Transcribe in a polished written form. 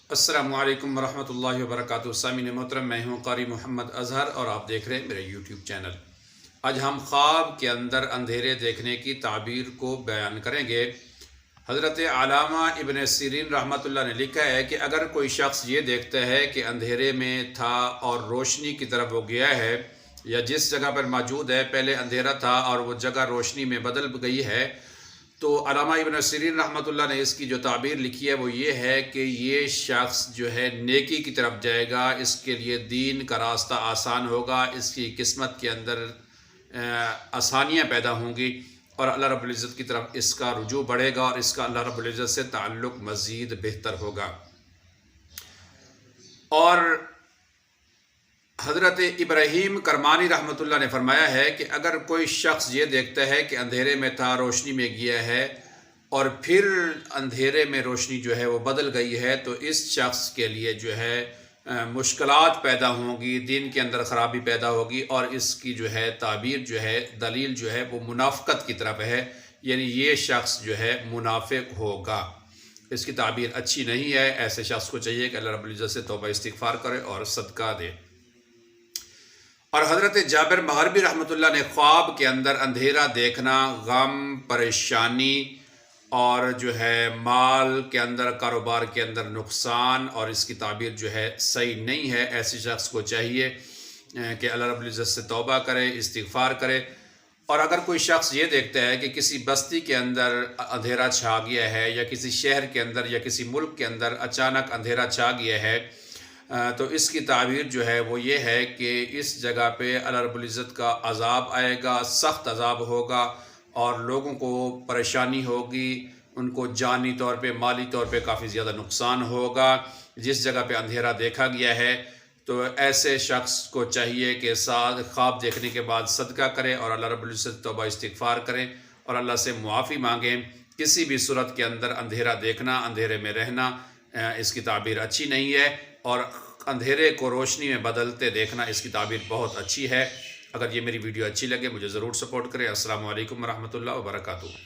السلام علیکم ورحمۃ اللہ وبرکاتہ۔ سامعین محترم، میں ہوں قاری محمد اظہر اور آپ دیکھ رہے ہیں میرے یوٹیوب چینل۔ آج ہم خواب کے اندر اندھیرے دیکھنے کی تعبیر کو بیان کریں گے۔ حضرت علامہ ابن سیرین رحمۃ اللہ نے لکھا ہے کہ اگر کوئی شخص یہ دیکھتا ہے کہ اندھیرے میں تھا اور روشنی کی طرف وہ گیا ہے، یا جس جگہ پر موجود ہے پہلے اندھیرا تھا اور وہ جگہ روشنی میں بدل گئی ہے، تو علامہ ابن سیرین رحمۃ اللہ نے اس کی جو تعبیر لکھی ہے وہ یہ ہے کہ یہ شخص جو ہے نیکی کی طرف جائے گا، اس کے لیے دین کا راستہ آسان ہوگا، اس کی قسمت کے اندر آسانیاں پیدا ہوں گی اور اللہ رب العزت کی طرف اس کا رجوع بڑھے گا اور اس کا اللہ رب العزت سے تعلق مزید بہتر ہوگا۔ اور حضرت ابراہیم کرمانی رحمۃ اللہ نے فرمایا ہے کہ اگر کوئی شخص یہ دیکھتا ہے کہ اندھیرے میں تھا، روشنی میں گیا ہے اور پھر اندھیرے میں روشنی جو ہے وہ بدل گئی ہے، تو اس شخص کے لیے جو ہے مشکلات پیدا ہوں گی، دین کے اندر خرابی پیدا ہوگی، اور اس کی جو ہے تعبیر جو ہے، دلیل جو ہے وہ منافقت کی طرف ہے، یعنی یہ شخص جو ہے منافق ہوگا۔ اس کی تعبیر اچھی نہیں ہے۔ ایسے شخص کو چاہیے کہ اللہ رب العزت سے توبہ استغفار کرے اور صدقہ دے۔ اور حضرت جابر محربی رحمۃ اللہ نے خواب کے اندر اندھیرا دیکھنا، غم، پریشانی اور جو ہے مال کے اندر، کاروبار کے اندر نقصان، اور اس کی تعبیر جو ہے صحیح نہیں ہے۔ ایسے شخص کو چاہیے کہ اللہ رب العزت سے توبہ کرے، استغفار کرے۔ اور اگر کوئی شخص یہ دیکھتا ہے کہ کسی بستی کے اندر اندھیرا چھا گیا ہے، یا کسی شہر کے اندر یا کسی ملک کے اندر اچانک اندھیرا چھا گیا ہے، تو اس کی تعبیر جو ہے وہ یہ ہے کہ اس جگہ پہ اللہ رب العزت کا عذاب آئے گا، سخت عذاب ہوگا، اور لوگوں کو پریشانی ہوگی، ان کو جانی طور پہ، مالی طور پہ کافی زیادہ نقصان ہوگا۔ جس جگہ پہ اندھیرا دیکھا گیا ہے تو ایسے شخص کو چاہیے کہ خواب دیکھنے کے بعد صدقہ کرے اور اللہ رب العزت توبہ استغفار کریں اور اللہ سے معافی مانگیں۔ کسی بھی صورت کے اندر اندھیرا دیکھنا، اندھیرے میں رہنا، اس کی تعبیر اچھی نہیں ہے، اور اندھیرے کو روشنی میں بدلتے دیکھنا اس کی تعبیر بہت اچھی ہے۔ اگر یہ میری ویڈیو اچھی لگے مجھے ضرور سپورٹ کریں۔ السلام علیکم ورحمۃ اللہ وبرکاتہ۔